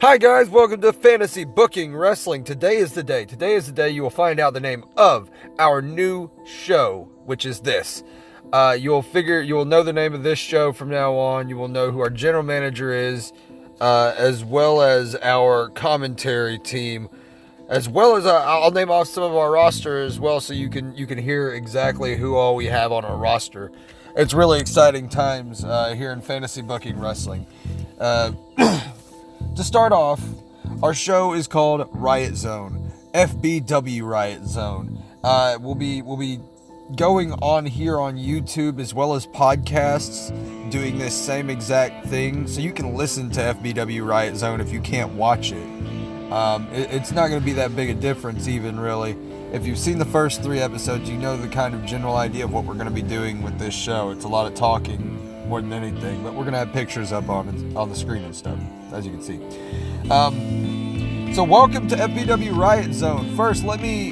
Hi guys, welcome to Fantasy Booking Wrestling. Today is the day. Today is the day you will find out the name of our new show, which is this. You will know the name of this show from now on. You will know who our general manager is, as well as our commentary team, as well as I'll name off some of our roster as well, so you can hear exactly who all we have on our roster. It's really exciting times here in Fantasy Booking Wrestling. To start off, our show is called Riot Zone, FBW Riot Zone. We'll be going on here on YouTube as well as podcasts, doing this same exact thing, so you can listen to FBW Riot Zone if you can't watch it. It's not going to be that big a difference even, really. If you've seen the first 3 episodes, you know the kind of general idea of what we're going to be doing with this show. It's a lot of talking more than anything, but we're going to have pictures up on the screen and stuff, as you can see. So welcome to FBW Riot Zone. First, let me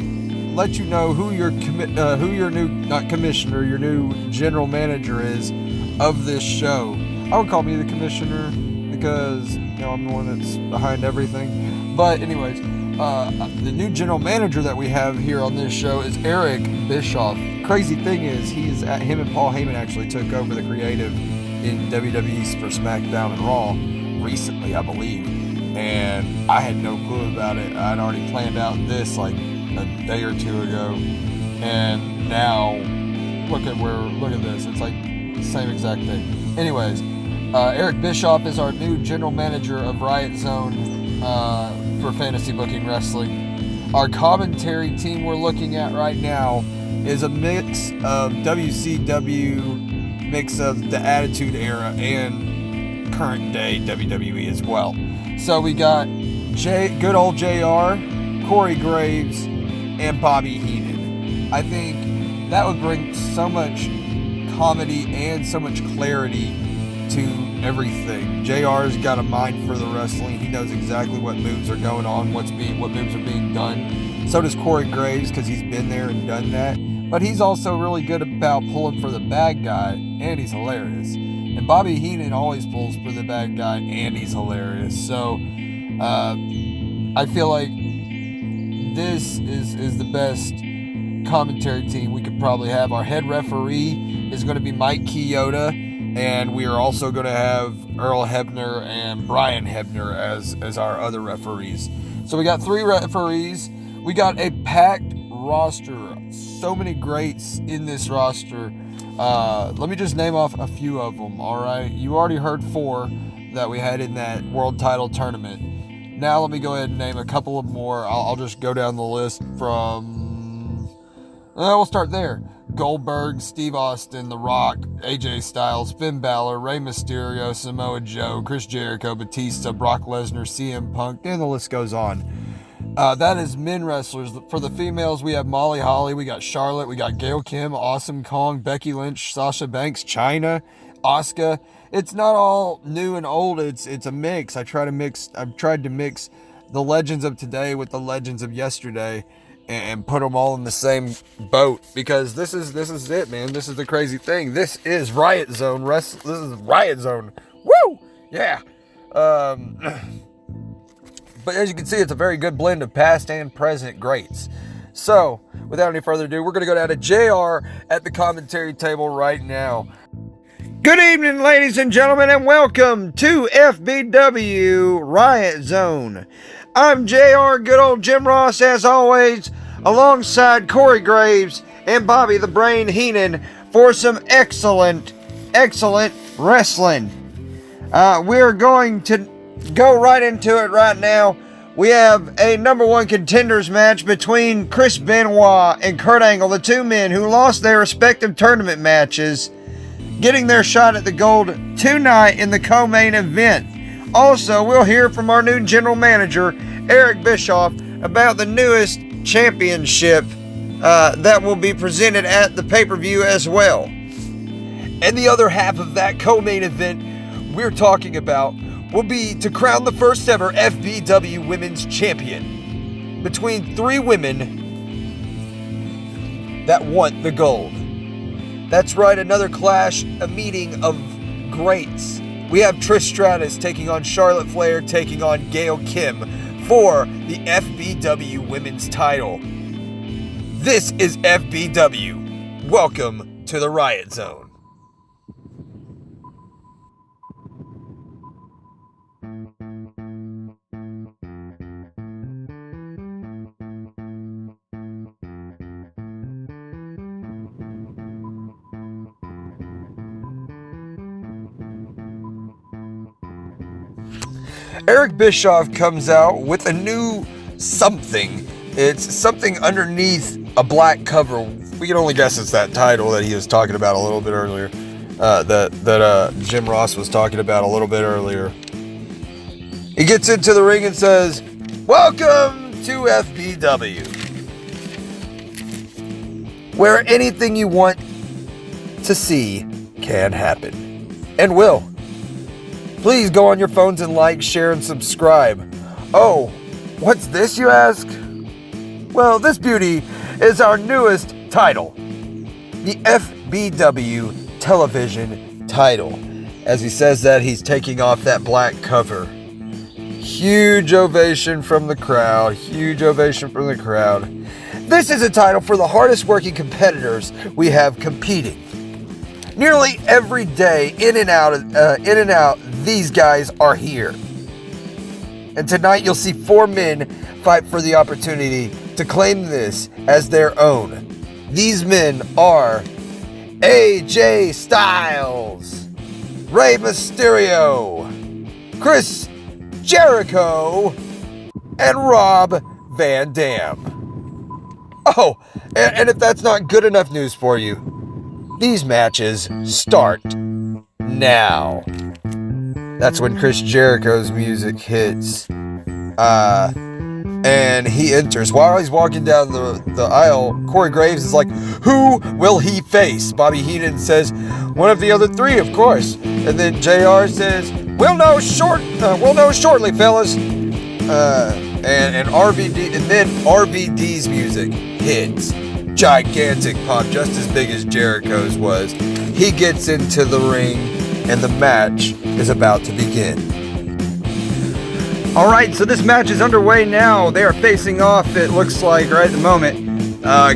let you know who your new general manager is of this show. I would call me the commissioner because I'm the one that's behind everything. But anyways, the new general manager that we have here on this show is Eric Bischoff. Crazy thing is, him and Paul Heyman actually took over the creative in WWE for SmackDown and Raw recently, I believe, and I had no clue about it. I'd already planned out this like a day or two ago, and now look at this. It's like the same exact thing. Anyways, Eric Bischoff is our new general manager of Riot Zone for Fantasy Booking Wrestling. Our commentary team we're looking at right now is a mix of WCW, mix of the Attitude Era, and current day WWE as well. So we got good old JR, Corey Graves, and Bobby Heenan. I think that would bring so much comedy and so much clarity to everything. JR's got a mind for the wrestling. He knows exactly what moves are going on, what moves are being done. So does Corey Graves, because he's been there and done that. But he's also really good about pulling for the bad guy, and he's hilarious. And Bobby Heenan always pulls for the bad guy, and he's hilarious. So I feel like this is the best commentary team we could probably have. Our head referee is going to be Mike Chioda, and we are also going to have Earl Hebner and Brian Hebner as our other referees. So we got 3 referees. We got a packed roster. So many greats in this roster. Let me just name off a few of them, alright? You already heard 4 that we had in that world title tournament. Now let me go ahead and name a couple of more. I'll just go down the list from... we'll start there. Goldberg, Steve Austin, The Rock, AJ Styles, Finn Balor, Rey Mysterio, Samoa Joe, Chris Jericho, Batista, Brock Lesnar, CM Punk, and the list goes on. That is men wrestlers. For the females, we have Molly Holly, we got Charlotte, we got Gail Kim, Awesome Kong, Becky Lynch, Sasha Banks, Chyna, Asuka. It's not all new and old. It's a mix. I've tried to mix the legends of today with the legends of yesterday, and put them all in the same boat, because this is it, man. This is the crazy thing. This is Riot Zone. This is Riot Zone. Woo! Yeah. But as you can see, it's a very good blend of past and present greats. So, without any further ado, we're going to go down to JR at the commentary table right now. Good evening, ladies and gentlemen, and welcome to FBW Riot Zone. I'm JR, good old Jim Ross, as always, alongside Corey Graves and Bobby the Brain Heenan for some excellent wrestling. We're going to go right into it right now. We have a number 1 contenders match between Chris Benoit and Kurt Angle, the 2 men who lost their respective tournament matches, getting their shot at the gold tonight in the co-main event. Also, we'll hear from our new general manager, Eric Bischoff, about the newest championship that will be presented at the pay-per-view as well. And the other half of that co-main event we're talking about will be to crown the first ever FBW Women's Champion between 3 women that want the gold. That's right, another clash, a meeting of greats we have Trish Stratus taking on Charlotte Flair, taking on Gail Kim for the FBW Women's title. This is FBW. Welcome to the Riot Zone. Eric Bischoff comes out with a new something. It's something underneath a black cover. We can only guess it's that title that he was talking about a little bit earlier. That Jim Ross was talking about a little bit earlier. He gets into the ring and says, "Welcome to FBW, where anything you want to see can happen and will. Please go on your phones and like, share, and subscribe." Oh, what's this, you ask? Well, this beauty is our newest title, the FBW television title. As he says that, he's taking off that black cover. Huge ovation from the crowd. Huge ovation from the crowd. This is a title for the hardest working competitors we have competing. Nearly every day, in and out, these guys are here. And tonight you'll see 4 men fight for the opportunity to claim this as their own. These men are AJ Styles, Rey Mysterio, Chris Jericho, and Rob Van Dam. Oh, and if that's not good enough news for you, these matches start now. That's when Chris Jericho's music hits. And he enters. While he's walking down the aisle, Corey Graves is like, "Who will he face?" Bobby Heenan says, "One of the other 3, of course." And then JR says, We'll know shortly, fellas." And RVD, and then RVD's music hits. Gigantic pop, just as big as Jericho's was. He gets into the ring, and the match is about to begin. All right, so this match is underway now. They are facing off, it looks like, right at the moment.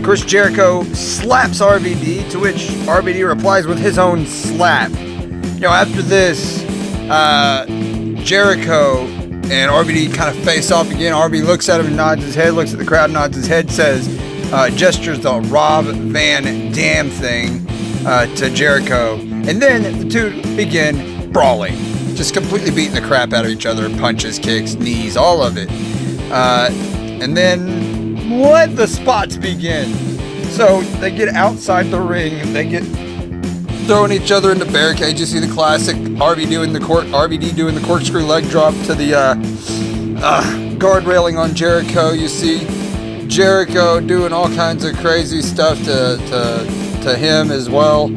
Chris Jericho slaps RVD, to which RVD replies with his own slap. You know, after this, Jericho and RVD kind of face off again. RVD looks at him and nods his head, looks at the crowd, nods his head, says, gestures the Rob Van Dam thing to Jericho. And then the two begin brawling. Just completely beating the crap out of each other. Punches, kicks, knees, all of it. And then let the spots begin. So they get outside the ring. They get throwing each other into barricades. You see the classic RVD doing the corkscrew leg drop to the guard railing on Jericho. You see Jericho doing all kinds of crazy stuff to him as well.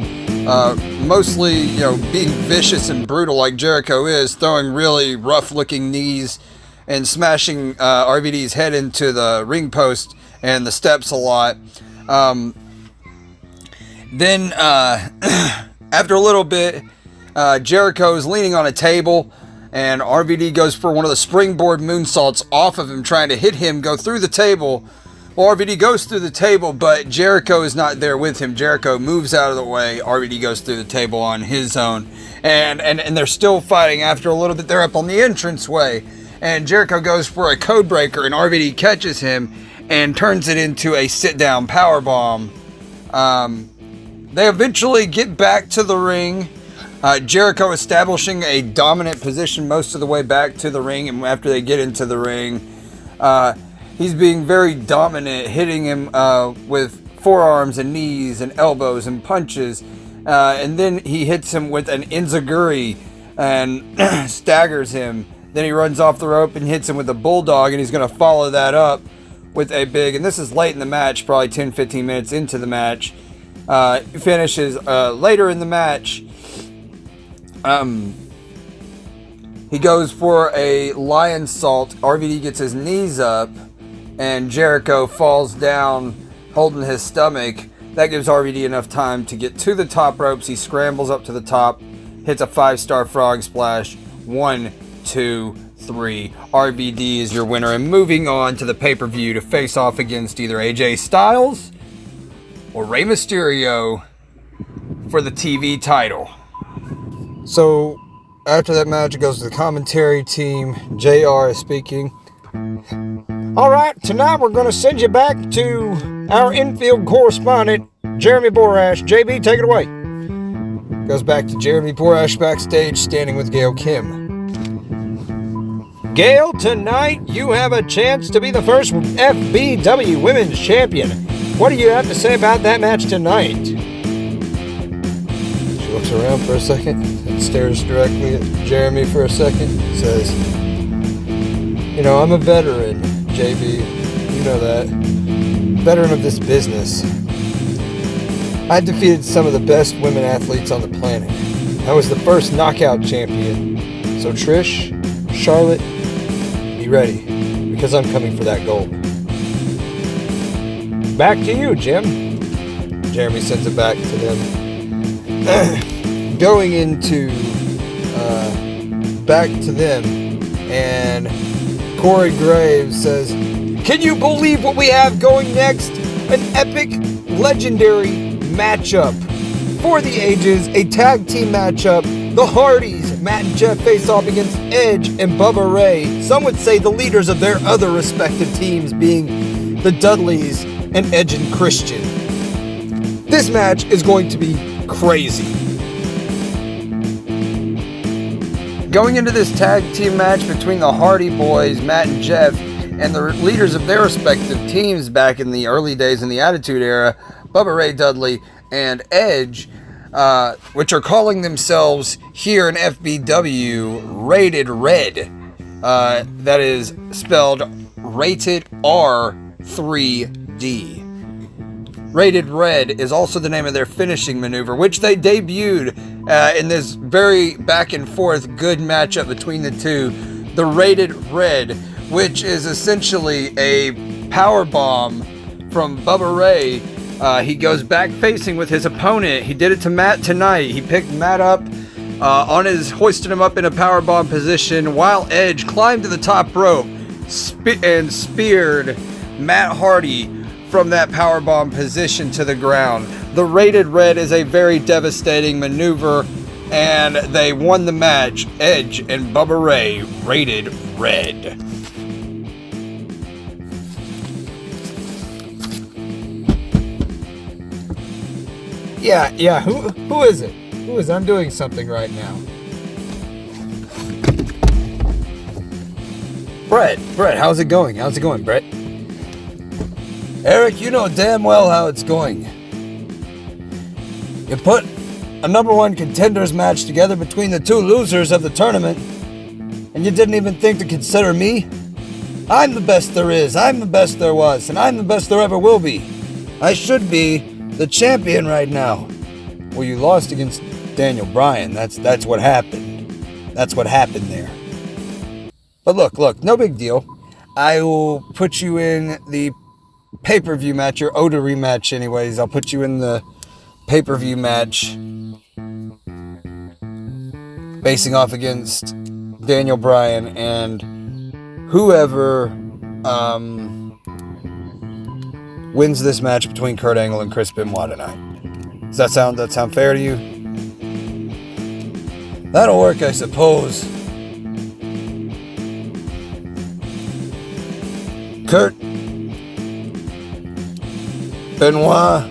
Mostly, you know, being vicious and brutal like Jericho is, throwing really rough-looking knees and smashing RVD's head into the ring post and the steps a lot. Then, after a little bit, Jericho is leaning on a table, and RVD goes for one of the springboard moonsaults off of him, trying to hit him, go through the table. Well, RVD goes through the table, but Jericho is not there with him. Jericho moves out of the way. RVD goes through the table on his own. And they're still fighting. After a little bit, they're up on the entranceway. And Jericho goes for a code breaker, and RVD catches him and turns it into a sit-down powerbomb. They eventually get back to the ring. Jericho establishing a dominant position most of the way back to the ring. And after they get into the ring, he's being very dominant, hitting him with forearms and knees and elbows and punches. And then he hits him with an enziguri and staggers him. Then he runs off the rope and hits him with a bulldog, and he's going to follow that up with a big, and this is late in the match, probably 10-15 minutes into the match. Finishes later in the match. He goes for a lion salt. RVD gets his knees up, and Jericho falls down holding his stomach. That gives RVD enough time to get to the top ropes. He scrambles up to the top, hits a 5-star frog splash. 1, 2, 3. RVD is your winner. And moving on to the pay-per-view to face off against either AJ Styles or Rey Mysterio for the TV title. So, after that match, it goes to the commentary team. JR is speaking. All right, tonight we're going to send you back to our infield correspondent, Jeremy Borash. JB, take it away. Goes back to Jeremy Borash backstage, standing with Gail Kim. Gail, tonight you have a chance to be the first FBW Women's Champion. What do you have to say about that match tonight? She looks around for a second and stares directly at Jeremy for a second. Says, you know, I'm a veteran, JB. You know that. Veteran of this business. I defeated some of the best women athletes on the planet. I was the first knockout champion. So Trish, Charlotte, be ready, because I'm coming for that gold. Back to you, Jim. Jeremy sends it back to them. Going into back to them, and Corey Graves says, can you believe what we have going next? An epic, legendary matchup for the ages, a tag team matchup. The Hardys, Matt and Jeff, face off against Edge and Bubba Ray. Some would say the leaders of their other respective teams being the Dudleys and Edge and Christian. This match is going to be crazy. Going into this tag team match between the Hardy Boys, Matt and Jeff, and the leaders of their respective teams back in the early days in the Attitude Era, Bubba Ray Dudley and Edge, which are calling themselves here in FBW Rated Red. That is spelled Rated R3D. Rated Red is also the name of their finishing maneuver, which they debuted in this very back and forth good matchup between the two. The Rated Red, which is essentially a power bomb from Bubba Ray. He goes back facing with his opponent. He did it to Matt tonight. He picked Matt up hoisted him up in a power bomb position while Edge climbed to the top rope and speared Matt Hardy from that powerbomb position to the ground. The Rated Red is a very devastating maneuver, and they won the match. Edge and Bubba Ray, Rated Red. Yeah, who is it? Who is it? I'm doing something right now. Brett, how's it going? How's it going, Brett? Eric, you know damn well how it's going. You put a number one contenders match together between the two losers of the tournament, and you didn't even think to consider me? I'm the best there is, I'm the best there was, and I'm the best there ever will be. I should be the champion right now. Well, you lost against Daniel Bryan. That's what happened. That's what happened there. But look, no big deal. I will put you in the pay-per-view match, your Oda rematch anyways. I'll put you in the pay-per-view match facing off against Daniel Bryan and whoever wins this match between Kurt Angle and Chris Benoit tonight. Does that sound fair to you? That'll work, I suppose. Kurt, Benoit,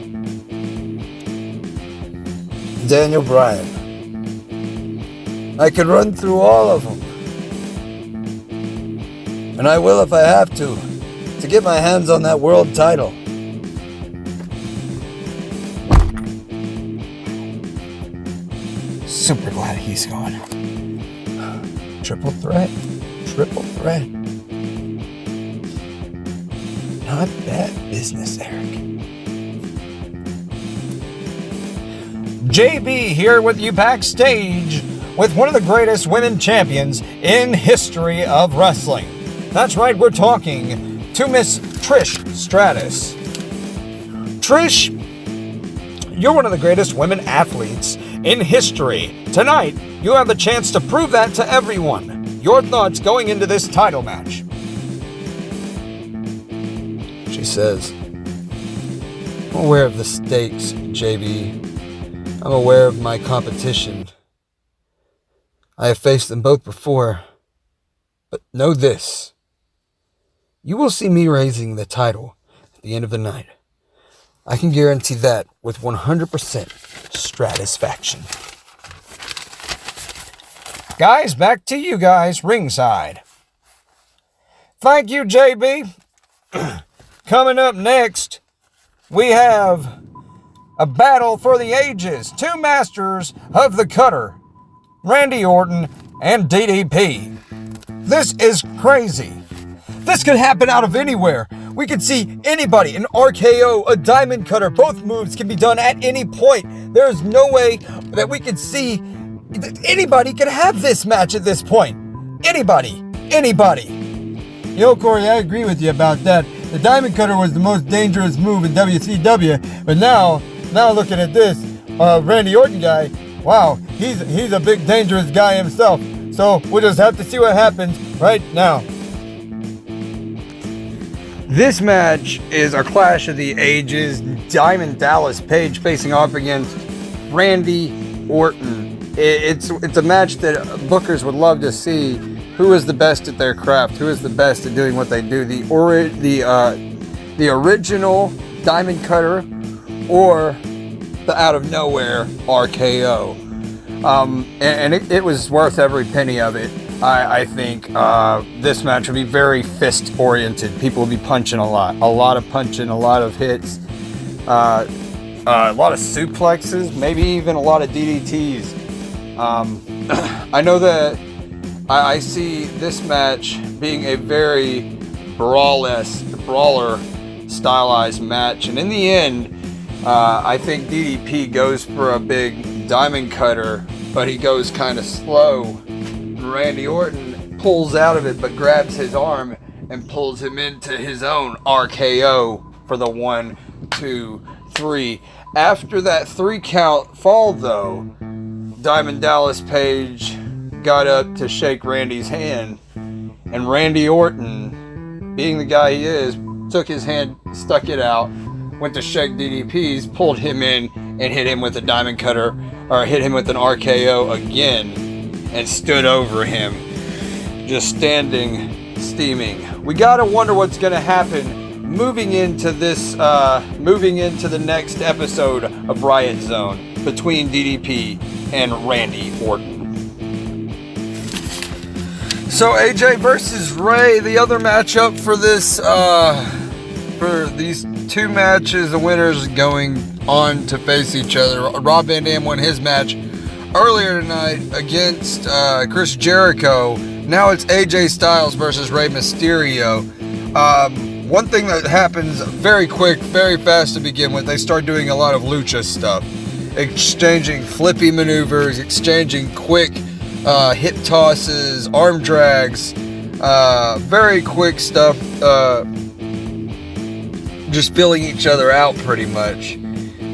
Daniel Bryan. I could run through all of them. And I will if I have to get my hands on that world title. Super glad he's gone. Triple threat. Not bad business, Eric. JB here with you backstage with one of the greatest women champions in history of wrestling. That's right, we're talking to Miss Trish Stratus. Trish, you're one of the greatest women athletes in history. Tonight, you have the chance to prove that to everyone. Your thoughts going into this title match? She says, I'm aware of the stakes, JB. I'm aware of my competition. I have faced them both before. But know this. You will see me raising the title at the end of the night. I can guarantee that with 100% satisfaction. Guys, back to you guys ringside. Thank you, JB. Coming up next, we have a battle for the ages. Two masters of the cutter, Randy Orton and DDP. This is crazy. This could happen out of anywhere. We could see anybody, an RKO, a diamond cutter. Both moves can be done at any point. There is no way that we could see that anybody could have this match at this point. Anybody. You know, Corey, I agree with you about that. The diamond cutter was the most dangerous move in WCW, but now looking at this, Randy Orton guy, wow, he's a big dangerous guy himself. So we'll just have to see what happens right now. This match is a clash of the ages. Diamond Dallas Page facing off against Randy Orton. It's a match that bookers would love to see. Who is the best at their craft? Who is the best at doing what they do? The original Diamond Cutter or the out of nowhere RKO. And it was worth every penny of it. I think this match will be very fist oriented. People will be punching a lot of punching, a lot of hits, a lot of suplexes, maybe even a lot of DDTs. I know that I see this match being a very brawler stylized match, and in the end, I think DDP goes for a big diamond cutter, but he goes kind of slow. Randy Orton pulls out of it, but grabs his arm and pulls him into his own RKO for the 1, 2, 3. After that 3 count fall, though, Diamond Dallas Page got up to shake Randy's hand, and Randy Orton, being the guy he is, took his hand, stuck it out, went to shake DDP's, pulled him in, and hit him with a diamond cutter, or hit him with an RKO again, and stood over him, just standing, steaming. We gotta wonder what's gonna happen moving into the next episode of Riot Zone between DDP and Randy Orton. So AJ versus Ray, the other matchup for this, for these two matches, the winners going on to face each other. Rob Van Dam won his match earlier tonight against Chris Jericho. Now it's AJ Styles versus Rey Mysterio. One thing that happens very quick, very fast to begin with, they start doing a lot of lucha stuff. Exchanging flippy maneuvers, exchanging quick hip tosses, arm drags, very quick stuff, just filling each other out pretty much.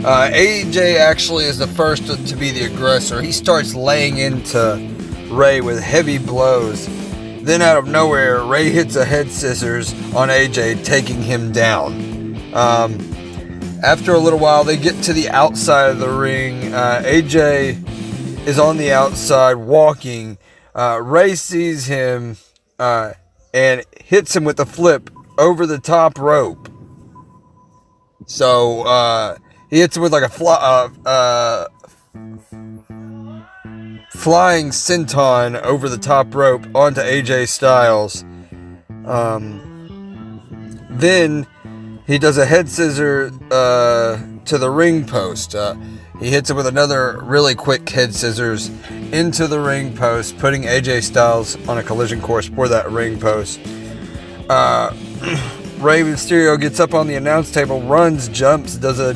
AJ actually is the first to be the aggressor. He starts laying into Ray with heavy blows. Then out of nowhere, Ray hits a head scissors on AJ, taking him down. After a little while, they get to the outside of the ring. AJ is on the outside walking. Ray sees him and hits him with a flip over the top rope. So he hits him with like a flying senton over the top rope onto AJ Styles. Then he does a head scissor to the ring post. He hits him with another really quick head scissors into the ring post, putting AJ Styles on a collision course for that ring post. Rey Mysterio gets up on the announce table, runs, jumps, does a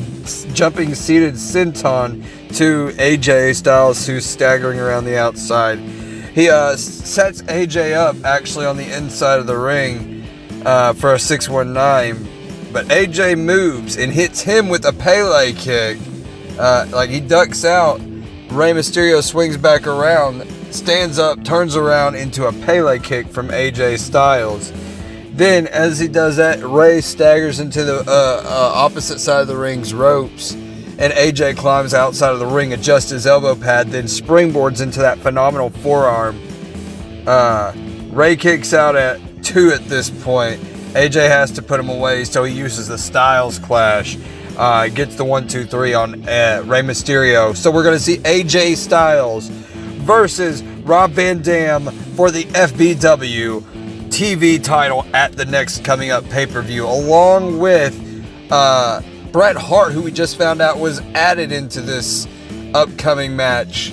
jumping seated senton to AJ Styles, who's staggering around the outside. He sets AJ up actually on the inside of the ring for a 619, but AJ moves and hits him with a Pele kick. Like he ducks out, Rey Mysterio swings back around, stands up, turns around into a Pele kick from AJ Styles. Then, as he does that, Rey staggers into the opposite side of the ring's ropes, and AJ climbs outside of the ring, adjusts his elbow pad, then springboards into that phenomenal forearm. Rey kicks out at 2 at this point. AJ has to put him away, so he uses the Styles Clash. Gets the 1-2-3 on Rey Mysterio. So we're going to see AJ Styles versus Rob Van Dam for the FBW TV title at the next coming up pay-per-view, along with Bret Hart, who we just found out was added into this upcoming match.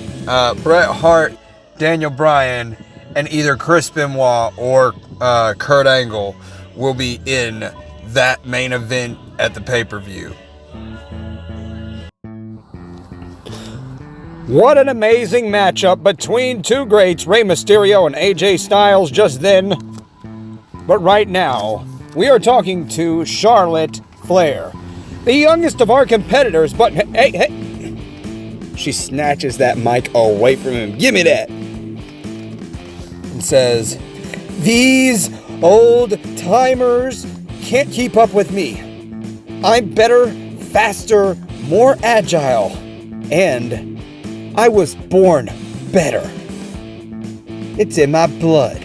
Bret Hart, Daniel Bryan, and either Chris Benoit or Kurt Angle will be in that main event at the pay-per-view. What an amazing matchup between two greats, Rey Mysterio and AJ Styles, just then. But right now, we are talking to Charlotte Flair, the youngest of our competitors, but hey. She snatches that mic away from him. Give me that. And says, "These old timers can't keep up with me. I'm better, faster, more agile, and I was born better. It's in my blood.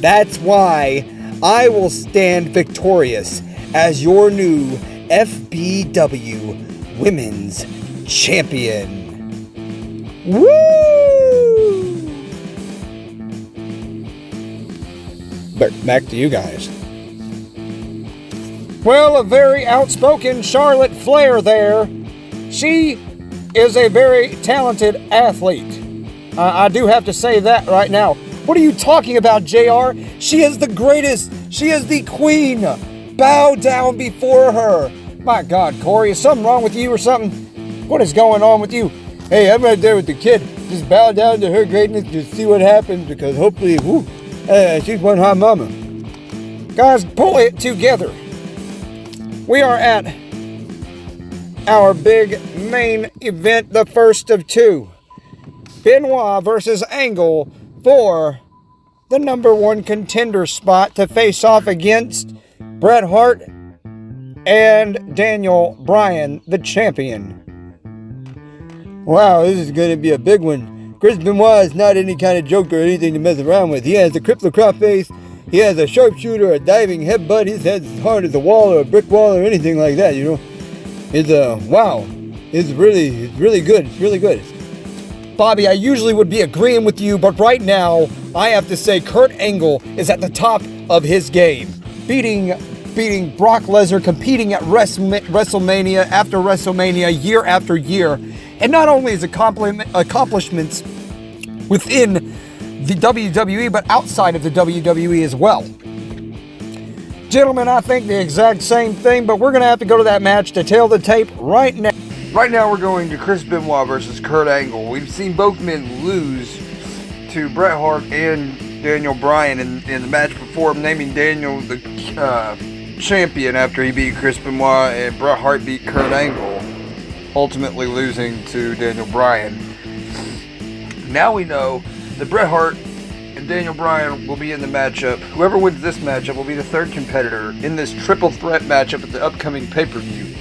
That's why I will stand victorious as your new FBW Women's Champion." Woo! Back to you guys. Well, a very outspoken Charlotte Flair there. She is a very talented athlete. I do have to say that right now. What are you talking about, JR? She is the greatest. She is the queen. Bow down before her. My God, Corey, is something wrong with you or something? What is going on with you? Hey, I'm right there with the kid. Just bow down to her greatness to see what happens, because hopefully, she's one hot mama. Guys, pull it together. We are at our big main event, the first of two. Benoit versus Angle for the number one contender spot to face off against Bret Hart and Daniel Bryan, the champion. Wow, this is going to be a big one. Chris Benoit is not any kind of joke or anything to mess around with. He has a cripple crop face. He has a sharpshooter, a diving headbutt. His head's as hard as a wall or a brick wall or anything like that, you know. It's wow. It's really good. It's really good. Bobby, I usually would be agreeing with you, but right now, I have to say Kurt Angle is at the top of his game. Beating Brock Lesnar, competing at WrestleMania after WrestleMania, year after year. And not only his accomplishments within the WWE, but outside of the WWE as well. Gentlemen, I think the exact same thing, but we're going to have to go to that match to tell the tape right now. Right now we're going to Chris Benoit versus Kurt Angle. We've seen both men lose to Bret Hart and Daniel Bryan in the match before, naming Daniel the champion after he beat Chris Benoit, and Bret Hart beat Kurt Angle, ultimately losing to Daniel Bryan. Now we know that Bret Hart and Daniel Bryan will be in the matchup. Whoever wins this matchup will be the third competitor in this triple threat matchup at the upcoming pay-per-view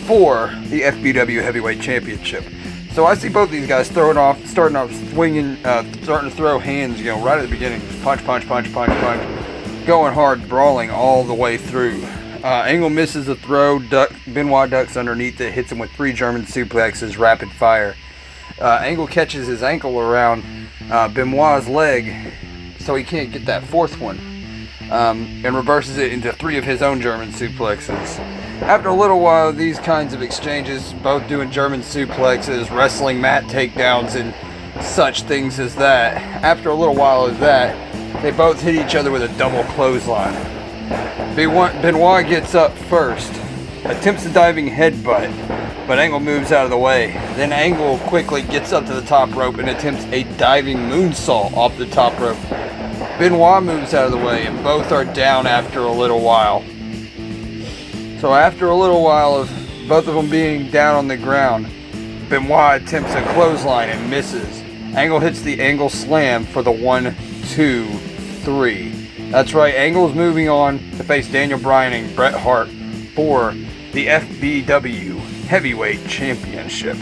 for the FBW Heavyweight Championship. So I see both these guys starting off swinging, starting to throw hands, right at the beginning. Punch, going hard, brawling all the way through. Angle misses a throw, Benoit ducks underneath it, hits him with 3 German suplexes, rapid fire. Angle catches his ankle around Benoit's leg, so he can't get that 4th one, and reverses it into 3 of his own German suplexes. After a little while of these kinds of exchanges, both doing German suplexes, wrestling mat takedowns, and such things as that, after a little while of that, they both hit each other with a double clothesline. Benoit gets up first, attempts a diving headbutt, but Angle moves out of the way. Then Angle quickly gets up to the top rope and attempts a diving moonsault off the top rope. Benoit moves out of the way, and both are down after a little while. So after a little while of both of them being down on the ground, Benoit attempts a clothesline and misses. Angle hits the angle slam for the 1, 2, 3. That's right, Angle's moving on to face Daniel Bryan and Bret Hart for the FBW Heavyweight Championship.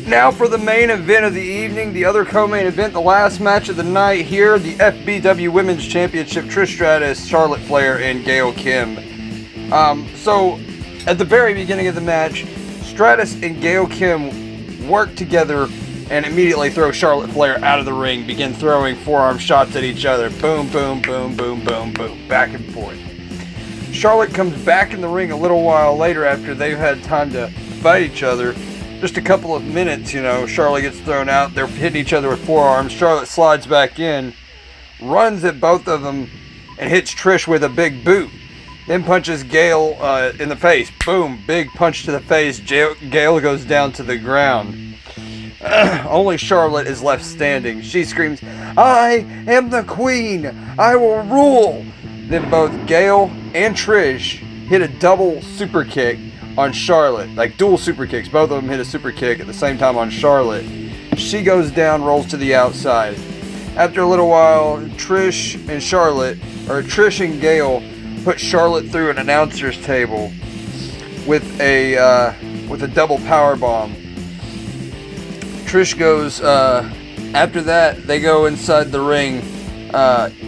Now for the main event of the evening, the other co-main event, the last match of the night here, the FBW Women's Championship, Trish Stratus, Charlotte Flair, and Gail Kim. So, at the very beginning of the match, Stratus and Gail Kim work together and immediately throw Charlotte Flair out of the ring, begin throwing forearm shots at each other. Boom, boom, boom, boom, boom, boom, back and forth. Charlotte comes back in the ring a little while later after they've had time to fight each other. Just a couple of minutes, you know, Charlotte gets thrown out. They're hitting each other with forearms. Charlotte slides back in, runs at both of them, and hits Trish with a big boot. Then punches Gail in the face. Boom, big punch to the face. Gail goes down to the ground. Only Charlotte is left standing. She screams, "I am the queen! I will rule!" Then both Gail and Trish hit a double super kick on Charlotte, like dual super kicks. Both of them hit a super kick at the same time on Charlotte. She goes down, rolls to the outside. After a little while, Trish and Gail put Charlotte through an announcer's table with a double power bomb. Trish goes. After that, they go inside the ring.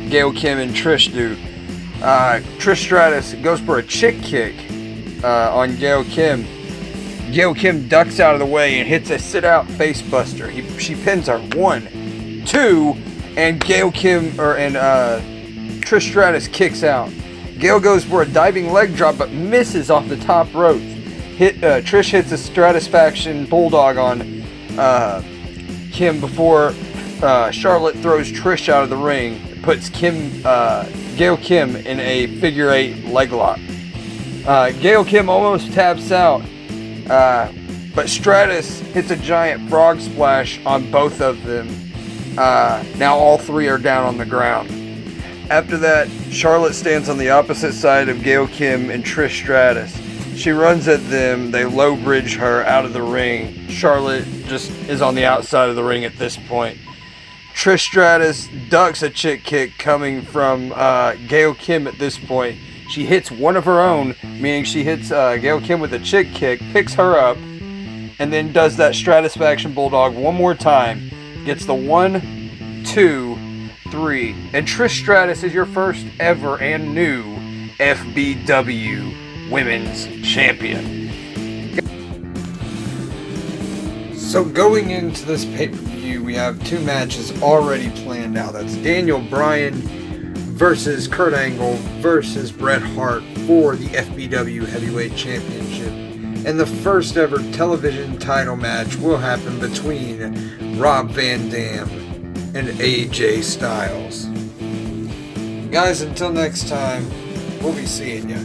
Gail Kim and Trish do. Trish Stratus goes for a chick kick on Gail Kim. Gail Kim ducks out of the way and hits a sit-out face buster. She pins her 1, 2, and Trish Stratus kicks out. Gail goes for a diving leg drop but misses off the top rope. Trish hits a Stratusfaction Bulldog on Kim before Charlotte throws Trish out of the ring. Puts Gail Kim in a figure 8 leg lock. Gail Kim almost taps out, but Stratus hits a giant frog splash on both of them. Now all three are down on the ground. After that, Charlotte stands on the opposite side of Gail Kim and Trish Stratus. She runs at them, they low bridge her out of the ring. Charlotte just is on the outside of the ring at this point. Trish Stratus ducks a chick kick coming from Gail Kim at this point. She hits one of her own, meaning she hits Gail Kim with a chick kick, picks her up, and then does that Stratusfaction Bulldog one more time. Gets the 1, 2, 3. And Trish Stratus is your first ever and new FBW Women's Champion. So going into this pay-per-view, we have 2 matches already planned out. That's Daniel Bryan versus Kurt Angle versus Bret Hart for the FBW Heavyweight Championship. And the first ever television title match will happen between Rob Van Dam and AJ Styles. Guys, until next time, we'll be seeing ya.